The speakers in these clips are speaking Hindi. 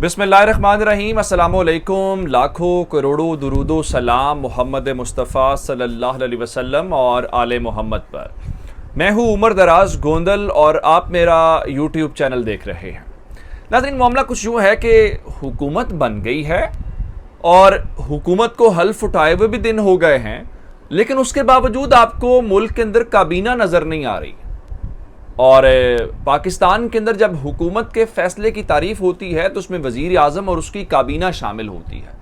बिस्मिल्लाहिर्रहमानिर्रहीम। अस्सलामुअलैकुम। लाखों करोड़ों दुरूदो सलाम मोहम्मद मुस्तफ़ा सल्लल्लाहु अलैहि वसल्लम और आले मोहम्मद पर। मैं हूँ उमर दराज गोंदल और आप मेरा यूट्यूब चैनल देख रहे हैं। नाज़रीन, मामला कुछ यूँ है कि हुकूमत बन गई है और हुकूमत को हल्फ उठाए हुए भी दिन हो गए हैं, लेकिन उसके बावजूद आपको मुल्क के अंदर काबीना नज़र नहीं आ रही। और पाकिस्तान के अंदर जब हुकूमत के फैसले की तारीफ होती है तो उसमें वज़ीर आज़म और उसकी काबीना शामिल होती है।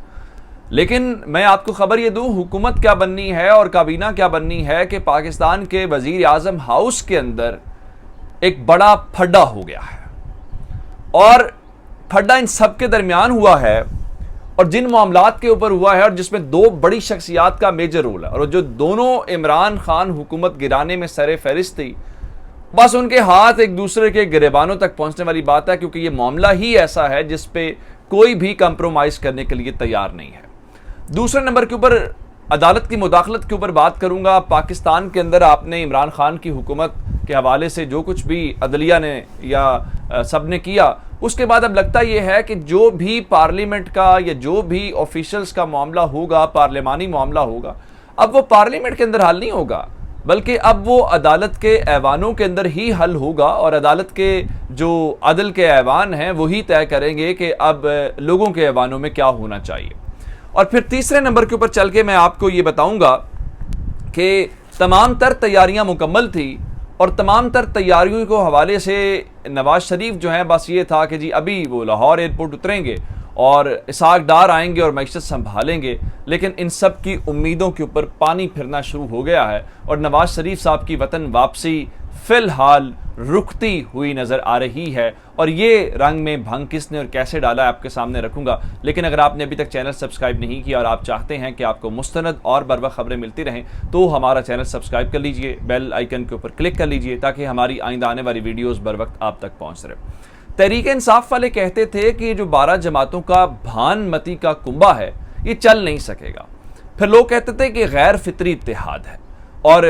लेकिन मैं आपको खबर ये दूं, हुकूमत क्या बननी है और काबीना क्या बननी है कि पाकिस्तान के वज़ीर आज़म हाउस के अंदर एक बड़ा फड्डा हो गया है। और फड्डा इन सब के दरमियान हुआ है और जिन मामलात के ऊपर हुआ है और जिसमें दो बड़ी शख्सियात का मेजर रोल है, और जो दोनों इमरान खान हुकूमत गिराने में सरे फहरिस्त थी, बस उनके हाथ एक दूसरे के गिरेबानों तक पहुंचने वाली बात है, क्योंकि ये मामला ही ऐसा है जिस पे कोई भी कंप्रोमाइज़ करने के लिए तैयार नहीं है। दूसरे नंबर के ऊपर अदालत की मुदाखलत के ऊपर बात करूंगा। पाकिस्तान के अंदर आपने इमरान खान की हुकूमत के हवाले से जो कुछ भी अदलिया ने या सब ने किया, उसके बाद अब लगता यह है कि जो भी पार्लियामेंट का या जो भी ऑफिशियल्स का मामला होगा, पार्लिमानी मामला होगा, अब वो पार्लियामेंट के अंदर हल नहीं होगा, बल्कि अब वो अदालत के ऐवानों के अंदर ही हल होगा। और अदालत के जो अदल के ऐवान हैं वही तय करेंगे कि अब लोगों के ऐवानों में क्या होना चाहिए। और फिर तीसरे नंबर के ऊपर चल के मैं आपको ये बताऊंगा कि तमाम तर तैयारियां मुकम्मल थी और तमाम तर तैयारियों को हवाले से नवाज शरीफ जो हैं, बस ये था कि जी अभी वो लाहौर एयरपोर्ट उतरेंगे और इसहाक डार आएंगे और मईशत संभालेंगे, लेकिन इन सब की उम्मीदों के ऊपर पानी फिरना शुरू हो गया है और नवाज शरीफ साहब की वतन वापसी फ़िलहाल रुकती हुई नज़र आ रही है। और ये रंग में भंग किसने और कैसे डाला है आपके सामने रखूंगा। लेकिन अगर आपने अभी तक चैनल सब्सक्राइब नहीं किया और आप चाहते हैं कि आपको मुस्तनद और बर वक्त खबरें मिलती रहें, तो हमारा चैनल सब्सक्राइब कर लीजिए, बेल आइकन के ऊपर क्लिक कर लीजिए, ताकि हमारी आइंदा आने वाली वीडियोज़ बर वक्त आप तक पहुँच रहे। तहरीक इंसाफ वाले कहते थे कि ये जो 12 जमातों का भानमती का कुंबा है ये चल नहीं सकेगा। फिर लोग कहते थे कि गैर फितरी इत्तेहाद है। और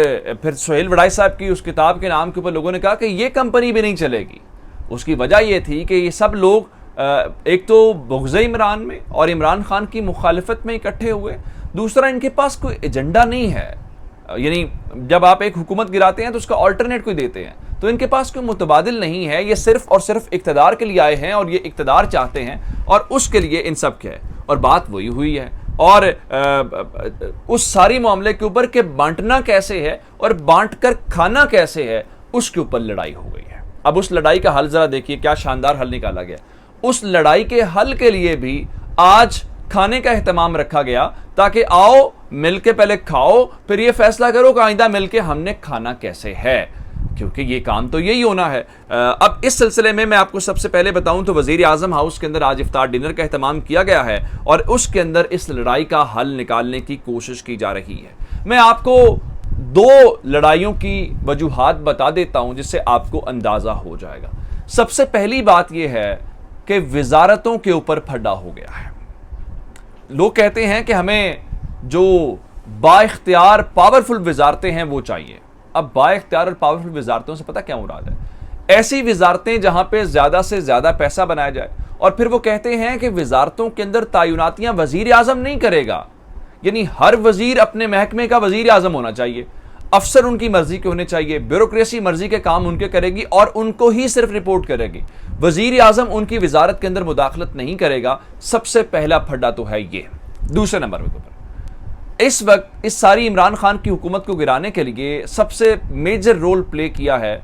फिर सुहेल वड़ाई साहब की उस किताब के नाम के ऊपर लोगों ने कहा कि ये कंपनी भी नहीं चलेगी। उसकी वजह यह थी कि ये सब लोग एक तो बुग़्ज़ इमरान में और इमरान खान की मुखालिफत में इकट्ठे हुए, दूसरा इनके पास कोई एजेंडा नहीं है। यानी जब आप एक हुकूमत गिराते हैं तो उसका ऑल्टरनेट कोई देते हैं, तो इनके पास कोई मुतबादिल नहीं है। ये सिर्फ और सिर्फ इक़्तिदार के लिए आए हैं और ये इक़्तिदार चाहते हैं और उसके लिए इन सब के है। और बात वही हुई है। और उस सारी मामले के ऊपर कि बांटना कैसे है और बांट कर खाना कैसे है, उसके ऊपर लड़ाई हो गई है। अब उस लड़ाई का हल जरा देखिए, क्या शानदार हल निकाला गया। उस लड़ाई के हल के लिए भी आज खाने का एहतमाम रखा गया, ताकि आओ मिलके पहले खाओ, फिर ये फैसला करो कि आइंदा मिलके हमने खाना कैसे है, क्योंकि ये काम तो यही होना है। अब इस सिलसिले में मैं आपको सबसे पहले बताऊं तो वज़ीर आज़म हाउस के अंदर आज इफ्तार डिनर का एहतमाम किया गया है और उसके अंदर इस लड़ाई का हल निकालने की कोशिश की जा रही है। मैं आपको दो लड़ाइयों की वजूहात बता देता हूं जिससे आपको अंदाज़ा हो जाएगा। सबसे पहली बात यह है कि वजारतों के ऊपर फड्डा हो गया है। लोग कहते हैं कि हमें जो बाइख्तियार पावरफुल वजारतें हैं वो चाहिए। अब बाइख्तियार और पावरफुल वजारतों से पता क्या मुराद है? ऐसी वजारतें जहां पे ज़्यादा से ज़्यादा पैसा बनाया जाए। और फिर वो कहते हैं कि वजारतों के अंदर तयनातियाँ वज़ीर आज़म नहीं करेगा, यानी हर वज़ीर अपने महकमे का वज़ीर आज़म होना चाहिए, अफसर उनकी मर्जी के होने चाहिए, ब्यूरोक्रेसी मर्जी के काम उनके करेगी और उनको ही सिर्फ रिपोर्ट करेगी। वज़ीर आज़म उनकी वजारत के अंदर मुदाखलत नहीं करेगा। सबसे पहला फड्डा तो है ये। दूसरे नंबर पर इस वक्त इस सारी इमरान खान की हुकूमत को गिराने के लिए सबसे मेजर रोल प्ले किया है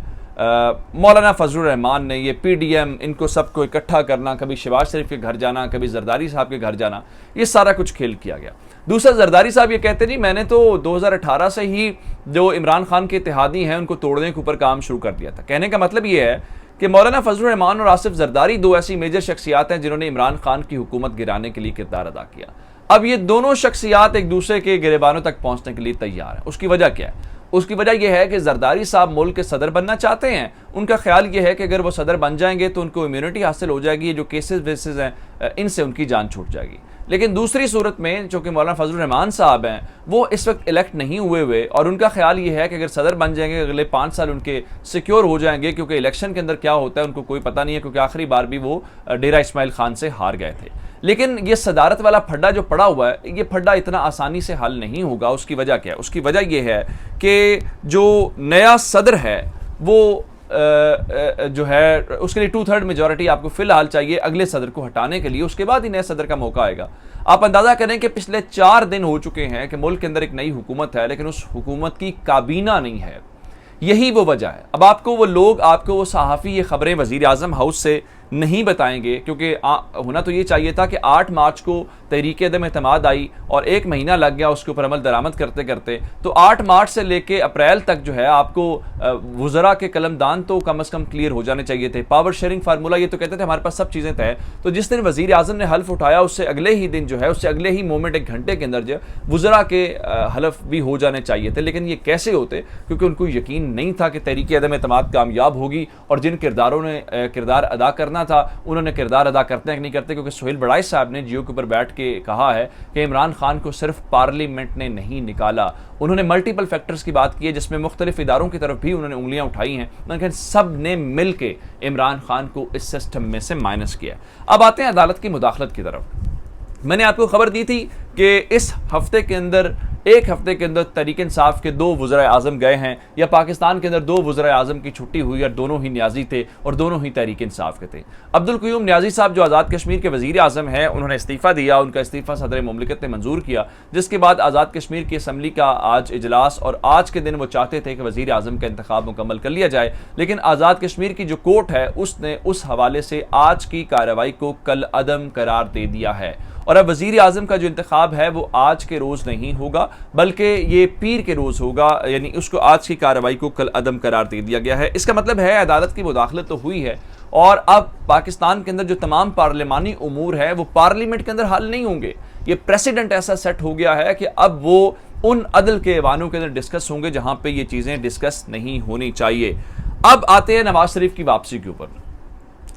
मौलाना फजलुर रहमान ने। ये PDM, इनको सबको इकट्ठा करना, कभी शहबाज शरीफ के घर जाना, कभी जरदारी साहब के घर जाना, ये सारा कुछ खेल किया गया। दूसरा, जरदारी साहब ये कहते नहीं, मैंने तो 2018 से ही जो इमरान खान के इत्तेहादी हैं उनको तोड़ने के ऊपर काम शुरू कर दिया था। कहने का मतलब ये है कि मौलाना फजलुर रहमान और आसिफ जरदारी दो ऐसी मेजर शख्सियात हैं जिन्होंने इमरान खान की हुकूमत गिराने के लिए किरदार अदा किया। अब ये दोनों शख्सियात एक दूसरे के गिरेबानों तक पहुंचने के लिए तैयार हैं। उसकी वजह क्या है? उसकी वजह यह है कि जरदारी साहब मुल्क के सदर बनना चाहते हैं। उनका ख्याल यह है कि अगर वो सदर बन जाएंगे तो उनको इम्यूनिटी हासिल हो जाएगी, जो केसेस वेसेस हैं इनसे उनकी जान छूट जाएगी। लेकिन दूसरी सूरत में चूंकि मौलाना फजलुर रहमान साहब हैं, वो इस वक्त इलेक्ट नहीं हुए और उनका ख्याल ये है कि अगर सदर बन जाएंगे अगले 5 साल उनके सिक्योर हो जाएंगे, क्योंकि इलेक्शन के अंदर क्या होता है उनको कोई पता नहीं है, क्योंकि आखिरी बार भी वो डेरा इस्माइल खान से हार गए थे। लेकिन ये सदारत वाला फड्डा जो पड़ा हुआ है, ये फड्डा इतना आसानी से हल नहीं होगा। उसकी वजह क्या है? उसकी वजह यह है कि जो नया सदर है वो जो है उसके लिए 2/3 मेजॉरिटी आपको फिलहाल चाहिए अगले सदर को हटाने के लिए, उसके बाद ही नए सदर का मौका आएगा। आप अंदाजा करें कि पिछले 4 दिन हो चुके हैं कि मुल्क के अंदर एक नई हुकूमत है, लेकिन उस हुकूमत की काबीना नहीं है। यही वो वजह है। अब आपको वो लोग, आपको वो सहाफ़ी ये खबरें वज़ीर आज़म हाउस से नहीं बताएंगे, क्योंकि होना तो ये चाहिए था कि 8 मार्च को तहरीक अदम एतमाद आई और 1 महीना लग गया उसके ऊपर अमल दरामद करते करते। तो 8 मार्च से लेके अप्रैल तक जो है आपको वज़रा के कलमदान तो कम अज़ कम क्लियर हो जाने चाहिए थे। पावर शेयरिंग फार्मूला, ये तो कहते थे हमारे पास सब चीज़ें तय। तो जिस दिन वज़ीर आज़म ने हल्फ उठाया उससे अगले ही दिन जो है, उससे अगले ही मोमेंट 1 घंटे के अंदर जो वज़रा के हल्फ भी हो जाने चाहिए थे। लेकिन ये कैसे होते? क्योंकि उनको यकीन नहीं था कि तहरीक अदम एतमाद कामयाब होगी, और जिन किरदारों ने किरदार अदा करना था उन्होंने किरदार अदा करते हैं कि नहीं करते। क्योंकि सुहेल बड़ाई साहब ने जियो के ऊपर बैठ के कहा है कि इमरान खान को सिर्फ पार्लियामेंट ने नहीं निकाला, उन्होंने मल्टीपल फैक्टर्स की बात की है, जिसमें मुख्तलिफ इदारों की तरफ भी उन्होंने उंगलियां उठाई हैं, लेकिन सब ने मिल के इमरान खान को इस सिस्टम में से माइनस किया। अब आते हैं अदालत की मुदाखलत की तरफ। मैंने आपको खबर दी थी कि इस हफ्ते के अंदर, 1 हफ्ते के अंदर तहरीक इंसाफ के 2 वज़राए आज़म गए हैं, या पाकिस्तान के अंदर 2 वज़राए आज़म की छुट्टी हुई और दोनों ही न्याजी थे और दोनों ही तहरीक इंसाफ के थे। अब्दुल क़य्यूम न्याजी साहब जो आज़ाद कश्मीर के वज़ीर आज़म हैं, उन्होंने इस्तीफ़ा दिया। उनका इस्तीफ़ा सदर मुमलिकत ने मंजूर किया, जिसके बाद आज़ाद कश्मीर की असम्बली का आज इजलास, और आज के दिन वो चाहते थे कि वज़ीर आज़म का इंतखाब मुकम्मल कर लिया जाए। लेकिन आज़ाद कश्मीर की जो कोर्ट है उसने उस हवाले से आज की कार्रवाई को कल अदम करार दे दिया है, और अब वज़ीर आज़म का जो इंतखाब है वो आज के रोज़ नहीं होगा, बल्कि ये पीर के रोज़ होगा। यानी उसको आज की कार्रवाई को कल अदम करार दे दिया गया है। इसका मतलब है अदालत की मुदाखलत तो हुई है, और अब पाकिस्तान के अंदर जो तमाम पार्लिमानी उमूर है वो पार्लियामेंट के अंदर हल नहीं होंगे। ये प्रेसिडेंट ऐसा सेट हो गया है कि अब वो उन अदल के ऐवानों के अंदर डिस्कस होंगे जहां पे ये चीज़ें डिस्कस नहीं होनी चाहिए। अब आते हैं नवाज शरीफ की वापसी के ऊपर।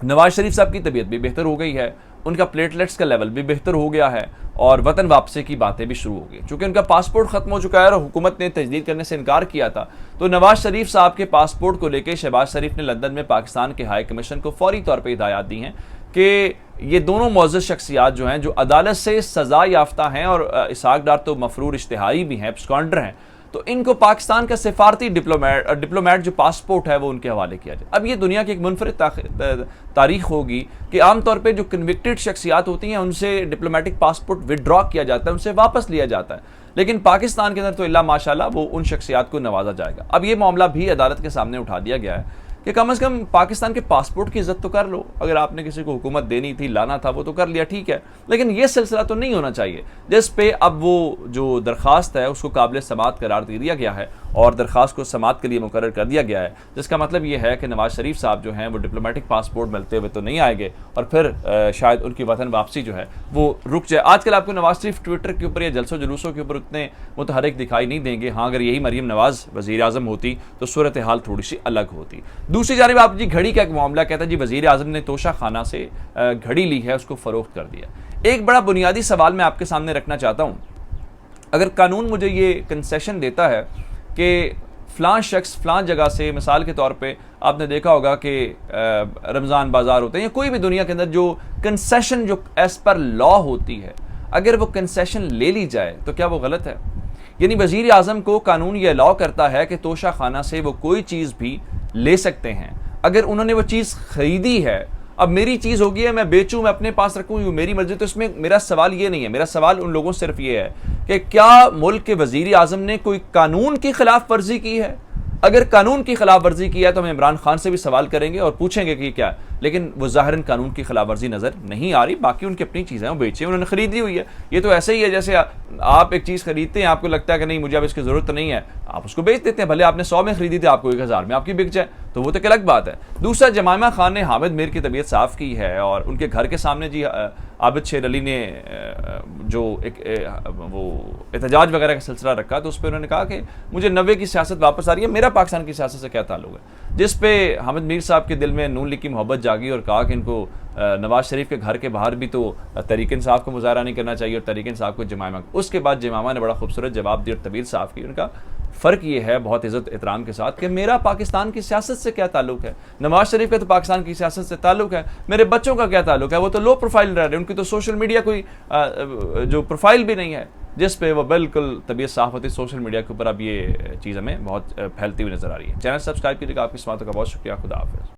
नवाज शरीफ साहब की तबीयत भी बेहतर हो गई है, उनका प्लेटलेट्स का लेवल भी बेहतर हो गया है, और वतन वापसी की बातें भी शुरू हो गई। चूंकि उनका पासपोर्ट खत्म हो चुका है और हुकूमत ने तजदीद करने से इनकार किया था, तो नवाज शरीफ साहब के पासपोर्ट को लेकर शहबाज शरीफ ने लंदन में पाकिस्तान के हाई कमीशन को फौरी तौर पर हिदायत दी हैं कि ये दोनों मुअज़्ज़ज़ शख्सियात जो हैं, जो अदालत से सज़ा याफ्ता हैं और इसहाक डार तो मफरूर इश्तिहारी भी हैं, एब्सकॉन्डर हैं, तो इनको पाकिस्तान का सिफारती डिप्लोमेट जो पासपोर्ट है वो उनके हवाले किया जाए। अब ये दुनिया की एक मुनफरिद तारीख होगी कि आमतौर पे जो कन्विक्टेड शख्सियात होती हैं उनसे डिप्लोमेटिक पासपोर्ट विदड्रॉ किया जाता है, उनसे वापस लिया जाता है, लेकिन पाकिस्तान के अंदर तो इल्ला माशाल्लाह वो उन शख्सियात को नवाजा जाएगा। अब ये मामला भी अदालत के सामने उठा दिया गया है कि कम से कम पाकिस्तान के पासपोर्ट की इज्जत तो कर लो। अगर आपने किसी को हुकूमत देनी थी, लाना था, वो तो कर लिया, ठीक है, लेकिन ये सिलसिला तो नहीं होना चाहिए जिस पे अब वो जो दरख्वास्त है उसको काबिल समाअत करार दे दिया गया है और दरख्वास्त को समाअत के लिए मुकर्रर कर दिया गया है, जिसका मतलब ये है कि नवाज शरीफ साहब जो हैं वो डिप्लोमेटिक पासपोर्ट मिलते हुए तो नहीं आएंगे, और फिर शायद उनकी वतन वापसी जो है वो रुक जाए। आजकल आपको नवाज शरीफ ट्विटर के ऊपर या जलसों जुलूसों के ऊपर उतने मुतहरिक दिखाई नहीं देंगे। हाँ, अगर यही मरीम नवाज वज़ीर आज़म होती तो सूरत हाल थोड़ी सी अलग होती। दूसरी जानिब आप जी घड़ी का एक मामला कहता है जी वज़ीर आज़म ने तोशा खाना से घड़ी ली है, उसको फ़रोख्त कर दिया। एक बड़ा बुनियादी सवाल मैं आपके सामने रखना चाहता हूँ। अगर कानून मुझे ये कंसेशन देता है कि फ़लाँ शख्स फ़लाँ जगह से, मिसाल के तौर पे आपने देखा होगा कि रमज़ान बाज़ार होते हैं या कोई भी दुनिया के अंदर जो कंसेशन जो एज़ पर लॉ होती है, अगर वो कंसेशन ले ली जाए तो क्या वो गलत है? यानी वज़ीर आज़म को कानून ये अलाउ करता है कि तोशा खाना से वो कोई चीज़ भी ले सकते हैं अगर उन्होंने वो चीज़ ख़रीदी है। अब मेरी चीज़ होगी है, मैं बेचूं, मैं अपने पास रखूं, ये मेरी मर्जी। तो इसमें मेरा सवाल ये नहीं है, मेरा सवाल उन लोगों से सिर्फ ये है कि क्या मुल्क के वज़ीर आज़म ने कोई कानून की खिलाफ वर्जी की है? अगर कानून की खिलाफ वर्जी की है तो हम इमरान खान से भी सवाल करेंगे और पूछेंगे कि क्या है, लेकिन वो ज़ाहिरन कानून की खिलाफ वर्जी नज़र नहीं आ रही। बाकी उनकी अपनी चीज़ें वो बेचे, उन्होंने ख़रीदी हुई है। ये तो ऐसे ही है जैसे आप एक चीज़ खरीदते हैं, आपको लगता है कि नहीं मुझे अब इसकी ज़रूरत नहीं है, आप उसको बेच देते हैं। भले आपने 100 में खरीदी थी, आपको 1000 में आपकी बिक जाए, तो वो तो एक अलग बात है। दूसरा, जमाइमा खान ने हामिद मीर की तबीयत साफ़ की है और उनके घर के सामने जी आबिद शेर अली ने जो एक वो एहतजाज वगैरह का सिलसिला रखा, तो उस पर उन्होंने कहा कि मुझे 90 की सियासत वापस आ रही है, मेरा पाकिस्तान की सियासत से क्या ताल्लुक है। जिस पे हामिद मीर साहब के दिल में नून लीग की मोहब्बत जागी और कहा कि इनको नवाज शरीफ के घर के बाहर भी तो तहरीक इंसाफ को मुजाहरा नहीं करना चाहिए और तहरीक इंसाफ को जमाइमा। उसके बाद जमाइमा ने बड़ा खूबसूरत जवाब दिया और तबीयत साफ़ की। उनका फ़र्क ये है बहुत इज़्ज़त एहतराम के साथ कि मेरा पाकिस्तान की सियासत से क्या ताल्लुक है, नवाज शरीफ का तो पाकिस्तान की सियासत से ताल्लुक है, मेरे बच्चों का क्या ताल्लुक है, वो तो लो प्रोफाइल रह रहे हैं, उनकी तो सोशल मीडिया कोई जो प्रोफाइल भी नहीं है जिस पे वो बिल्कुल तबीयत साफ़ होती। सोशल मीडिया के ऊपर अब ये चीज़ हमें बहुत फैलती हुई नज़र आ रही है। चैनल सब्सक्राइब कीजिएगा। आपकी समातों का बहुत शुक्रिया। खुदा हाफ़िज़।